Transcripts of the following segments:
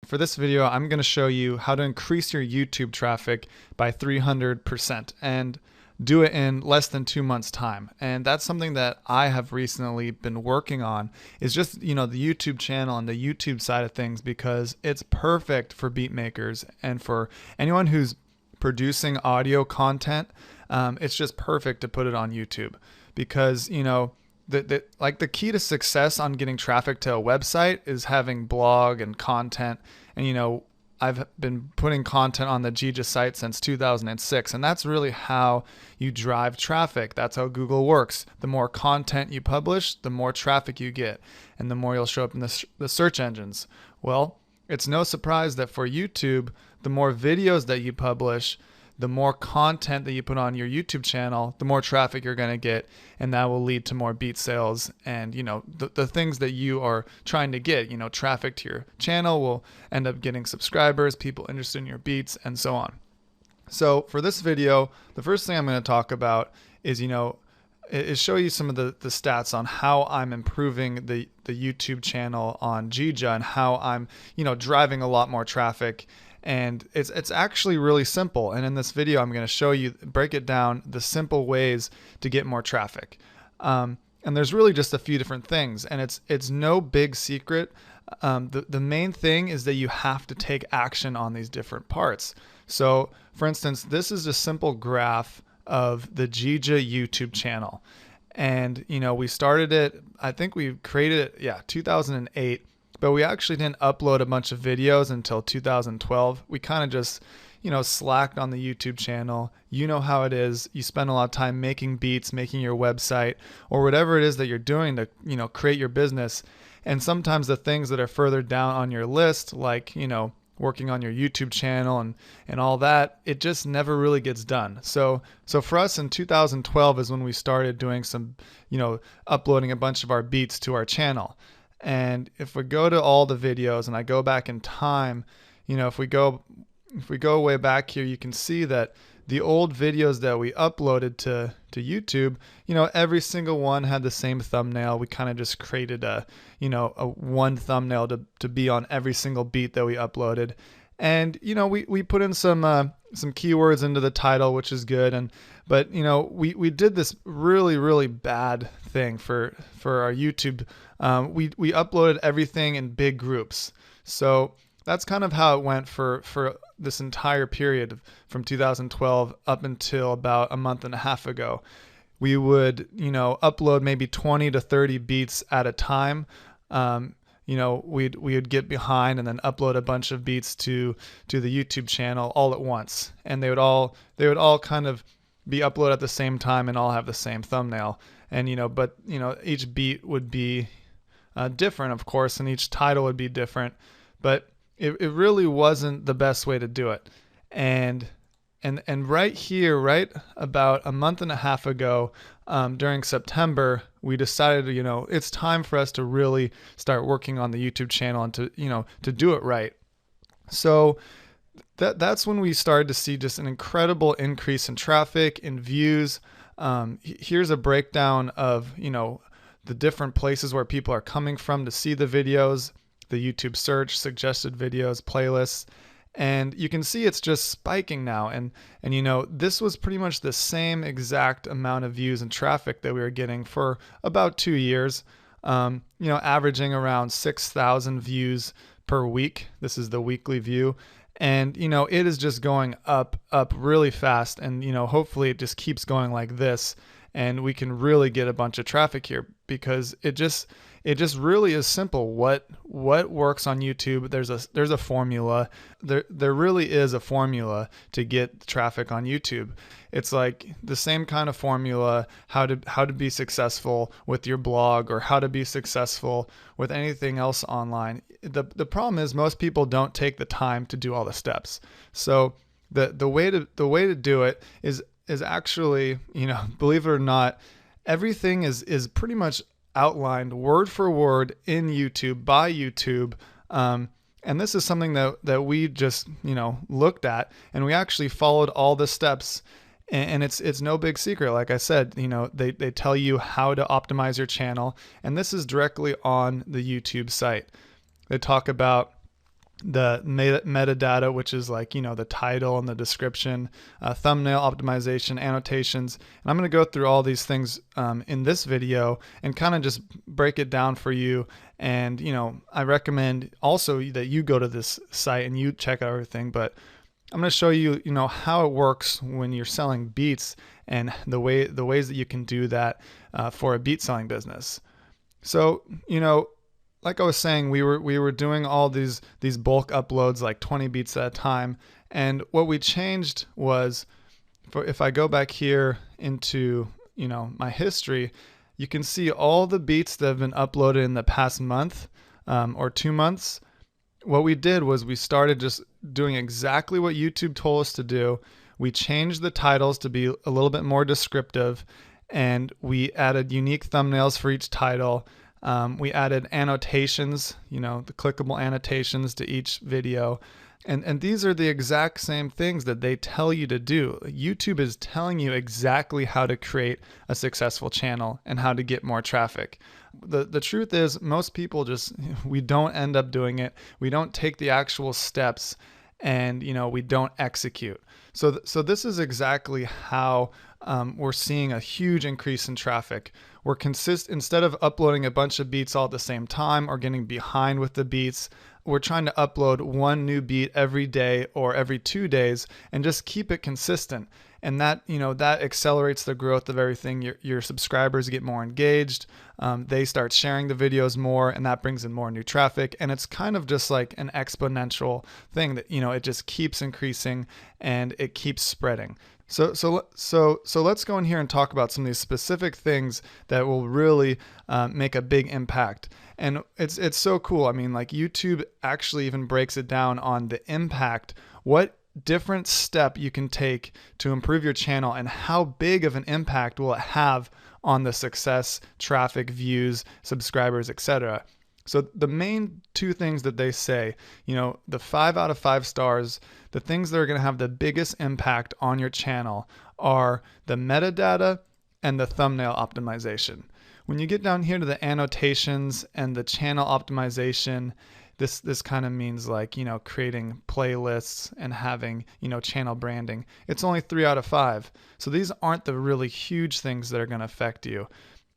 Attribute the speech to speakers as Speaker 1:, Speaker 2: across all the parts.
Speaker 1: for this video, I'm going to show you how to increase your YouTube traffic by 300% and do it in less than 2 months time. And that's something that I have recently been working on, is just, the YouTube channel and the YouTube side of things, because it's perfect for beat makers and for anyone who's producing audio content. It's just perfect to put it on YouTube because, the key to success on getting traffic to a website is having blog and content. And, I've been putting content on the Jija site since 2006, and that's really how you drive traffic. That's how Google works. The more content you publish, the more traffic you get, and the more you'll show up in the search engines. Well, it's no surprise that for YouTube, the more videos that you publish, the more content that you put on your YouTube channel, the more traffic you're going to get, and that will lead to more beat sales and, the things that you are trying to get. Traffic to your channel will end up getting subscribers, people interested in your beats, and so on. So for this video, the first thing I'm going to talk about is, show you some of the stats on how I'm improving the YouTube channel on Jija and how I'm, driving a lot more traffic. And it's actually really simple. And in this video, I'm going to show you, break it down, the simple ways to get more traffic. And there's really just a few different things, and it's no big secret. The main thing is that you have to take action on these different parts. So for instance, this is a simple graph of the Jija YouTube channel. And, we started it, I think we created it, 2008. But we actually didn't upload a bunch of videos until 2012. We kind of just, slacked on the YouTube channel. You know how it is. You spend a lot of time making beats, making your website, or whatever it is that you're doing to, create your business. And sometimes the things that are further down on your list, like, working on your YouTube channel and all that, it just never really gets done. So for us in 2012 is when we started doing some, uploading a bunch of our beats to our channel. And if we go to all the videos and I go back in time, if we go way back here, you can see that the old videos that we uploaded to YouTube, every single one had the same thumbnail. We kind of just created a one thumbnail to be on every single beat that we uploaded. And, we put in some keywords into the title, which is good. But we did this really, really bad thing for our YouTube. We uploaded everything in big groups. So that's kind of how it went for this entire period from 2012 up until about a month and a half ago. We would, upload maybe 20 to 30 beats at a time. We would get behind and then upload a bunch of beats to the YouTube channel all at once, and they would all kind of be uploaded at the same time and all have the same thumbnail. And each beat would be different, of course, and each title would be different, but it really wasn't the best way to do it. And right here, right about a month and a half ago, during September, we decided, it's time for us to really start working on the YouTube channel and to do it right. So that's when we started to see just an incredible increase in traffic and views. Here's a breakdown of, the different places where people are coming from to see the videos, the YouTube search, suggested videos, playlists. And you can see it's just spiking now. And this was pretty much the same exact amount of views and traffic that we were getting for about 2 years, averaging around 6,000 views per week. This is the weekly view. And, it is just going up really fast. And, hopefully it just keeps going like this. And we can really get a bunch of traffic here, because it just really is simple. What works on YouTube? There's a formula. There really is a formula to get traffic on YouTube. It's like the same kind of formula, how to be successful with your blog, or how to be successful with anything else online. The problem is most people don't take the time to do all the steps. So the way to do it is actually, believe it or not, everything is pretty much outlined word for word in YouTube by YouTube. And this is something that we just, looked at, and we actually followed all the steps. And it's no big secret. Like I said, they tell you how to optimize your channel, and this is directly on the YouTube site. They talk about, the metadata, which is like, the title and the description, thumbnail optimization, annotations. And I'm going to go through all these things in this video and kind of just break it down for you. And, I recommend also that you go to this site and you check out everything, but I'm going to show you, how it works when you're selling beats and the ways that you can do that for a beat selling business. So, like I was saying, we were doing all these bulk uploads, like 20 beats at a time. And what we changed was, if I go back here into, my history, you can see all the beats that have been uploaded in the past month or 2 months. What we did was we started just doing exactly what YouTube told us to do. We changed the titles to be a little bit more descriptive, and we added unique thumbnails for each title. We added annotations, the clickable annotations to each video. And these are the exact same things that they tell you to do. YouTube is telling you exactly how to create a successful channel and how to get more traffic. The truth is, most people we don't end up doing it. We don't take the actual steps, and we don't execute. So this is exactly how we're seeing a huge increase in traffic. Instead of uploading a bunch of beats all at the same time or getting behind with the beats, we're trying to upload one new beat every day or every 2 days and just keep it consistent. And that, that accelerates the growth of everything. Your subscribers get more engaged. They start sharing the videos more, and that brings in more new traffic. And it's kind of just like an exponential thing that, it just keeps increasing and it keeps spreading. So let's go in here and talk about some of these specific things that will really make a big impact. And it's so cool. I mean, like, YouTube actually even breaks it down on the impact, what different step you can take to improve your channel, and how big of an impact will it have on the success, traffic, views, subscribers, etc. So the main 2 things that they say, the 5 out of 5 stars, the things that are going to have the biggest impact on your channel are the metadata and the thumbnail optimization. When you get down here to the annotations and the channel optimization, this kind of means like, creating playlists and having, channel branding. It's only 3 out of 5. So these aren't the really huge things that are going to affect you.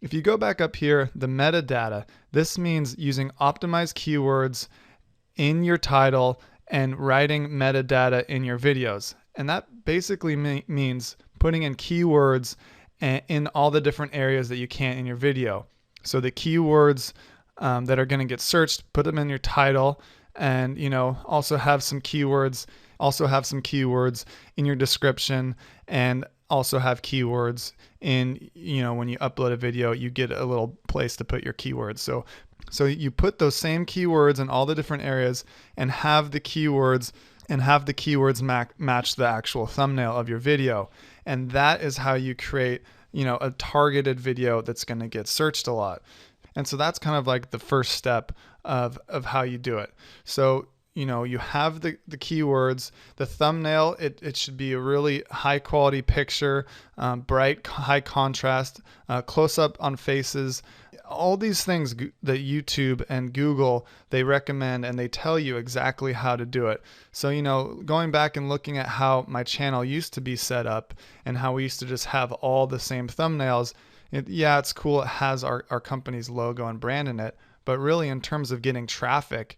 Speaker 1: If you go back up here, the metadata, this means using optimized keywords in your title and writing metadata in your videos. And that basically means putting in keywords in all the different areas that you can in your video. So the keywords that are going to get searched, put them in your title, and also have some keywords in your description, and also have keywords in, when you upload a video, you get a little place to put your keywords. So you put those same keywords in all the different areas and have the keywords match the actual thumbnail of your video. And that is how you create, a targeted video that's going to get searched a lot. And so that's kind of like the first step of how you do it. So, you have the keywords, the thumbnail, it should be a really high quality picture, bright, high contrast, close up on faces, all these things that YouTube and Google, they recommend, and they tell you exactly how to do it. So, going back and looking at how my channel used to be set up and how we used to just have all the same thumbnails, it's cool. It has our company's logo and brand in it, but really in terms of getting traffic,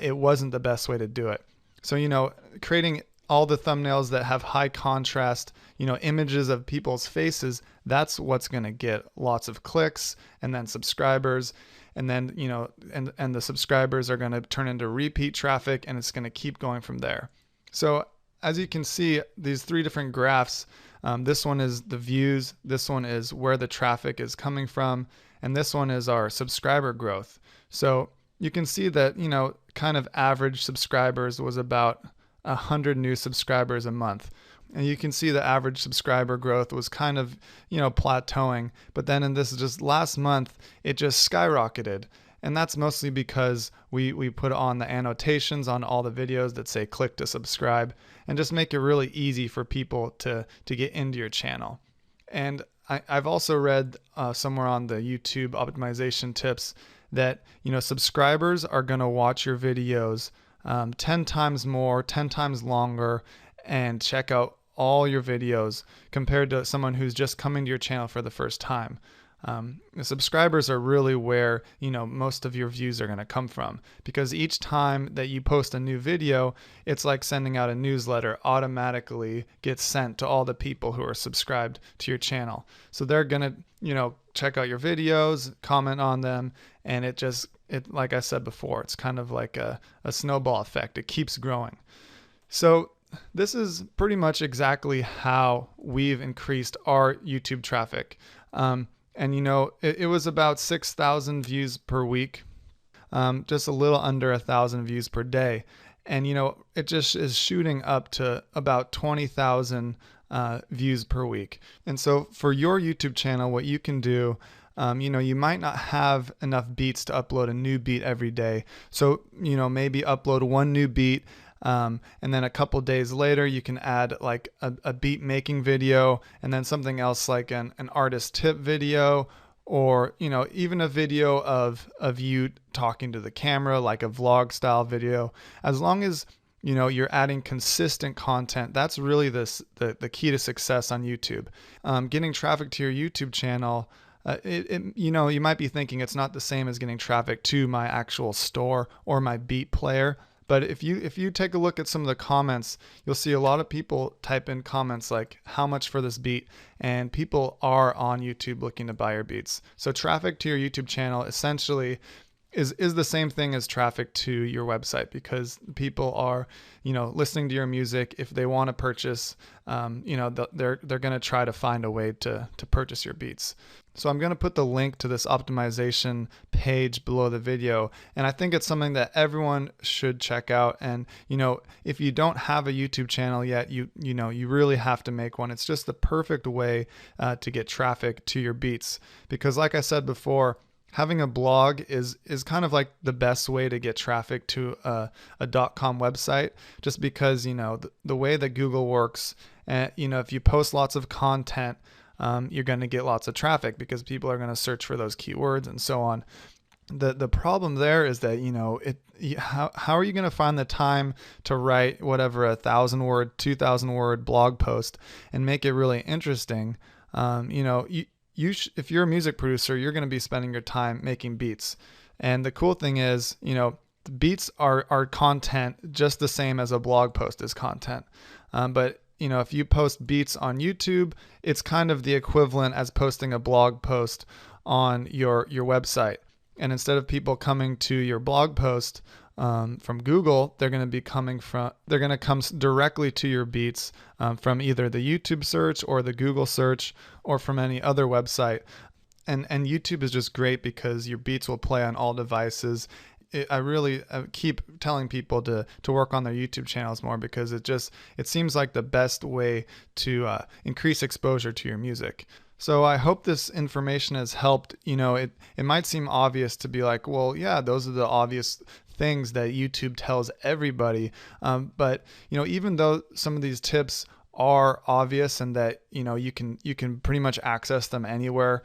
Speaker 1: it wasn't the best way to do it. So, creating all the thumbnails that have high contrast, images of people's faces, that's what's going to get lots of clicks and then subscribers. And then, and the subscribers are going to turn into repeat traffic, and it's going to keep going from there. So as you can see, these 3 different graphs, this one is the views, this one is where the traffic is coming from, and this one is our subscriber growth. So you can see that, kind of average subscribers was about 100 new subscribers a month. And you can see the average subscriber growth was kind of, plateauing. But then in this just last month, it just skyrocketed. And that's mostly because we put on the annotations on all the videos that say click to subscribe, and just make it really easy for people to get into your channel. And I've also read somewhere on the YouTube optimization tips that, subscribers are going to watch your videos 10 times more, 10 times longer, and check out all your videos compared to someone who's just coming to your channel for the first time. The subscribers are really where, most of your views are going to come from, because each time that you post a new video, it's like sending out a newsletter automatically gets sent to all the people who are subscribed to your channel. So they're going to, check out your videos, comment on them, and it like I said before, it's kind of like a snowball effect. It keeps growing. So this is pretty much exactly how we've increased our YouTube traffic. And it was about 6,000 views per week, just a little under 1,000 views per day. And, it just is shooting up to about 20,000 views per week. And so for your YouTube channel, what you can do, you might not have enough beats to upload a new beat every day. So, maybe upload one new beat. And then a couple days later, you can add like a beat making video, and then something else like an artist tip video, or, even a video of you talking to the camera, like a vlog style video. As long as, you're adding consistent content, that's really the key to success on YouTube. Getting traffic to your YouTube channel, you might be thinking it's not the same as getting traffic to my actual store or my beat player. But if you take a look at some of the comments, you'll see a lot of people type in comments like, how much for this beat? And people are on YouTube looking to buy your beats. So traffic to your YouTube channel essentially is the same thing as traffic to your website, because people are, listening to your music. If they want to purchase, they're going to try to find a way to purchase your beats. So I'm going to put the link to this optimization page below the video, and I think it's something that everyone should check out. And if you don't have a YouTube channel yet, you really have to make one. It's just the perfect way to get traffic to your beats, because like I said before, having a blog is kind of like the best way to get traffic to a .com website, just because the way that Google works, if you post lots of content, you're going to get lots of traffic because people are going to search for those keywords and so on. The problem there is that how are you going to find the time to write whatever 1,000 word, 2,000 word blog post and make it really interesting? If you're a music producer, you're going to be spending your time making beats. And the cool thing is, beats are content just the same as a blog post is content. But if you post beats on YouTube, it's kind of the equivalent as posting a blog post on your website. And instead of people coming to your blog post from Google, they're going to come directly to your beats from either the YouTube search or the Google search or from any other website. And YouTube is just great because your beats will play on all devices. I keep telling people to work on their YouTube channels more, because it seems like the best way to increase exposure to your music. So I hope this information has helped. It might seem obvious to be like, well, yeah, those are the obvious things that YouTube tells everybody. But even though some of these tips are obvious and that you can pretty much access them anywhere,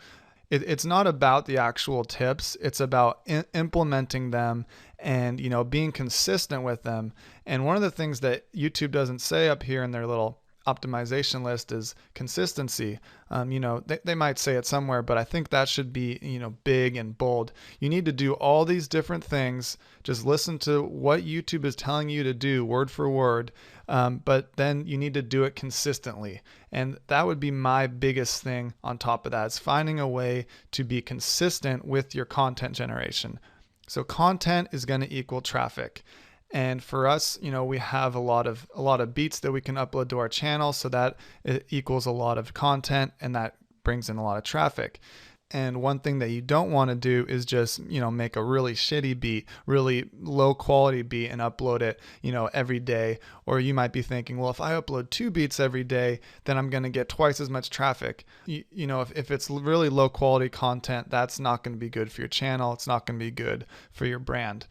Speaker 1: it's not about the actual tips. It's about implementing them and being consistent with them. And one of the things that YouTube doesn't say up here in their little optimization list is consistency. They might say it somewhere, but I think that should be big and bold. You need to do all these different things. Just listen to what YouTube is telling you to do word for word, but then you need to do it consistently. And that would be my biggest thing on top of that, is finding a way to be consistent with your content generation. So content is going to equal traffic. And for us, we have a lot of beats that we can upload to our channel, so that it equals a lot of content, and that brings in a lot of traffic. And one thing that you don't want to do is just, make a really shitty beat, really low quality beat and upload it, every day. Or you might be thinking, well, if I upload 2 beats every day, then I'm going to get twice as much traffic. If it's really low quality content, that's not going to be good for your channel. It's not going to be good for your brand.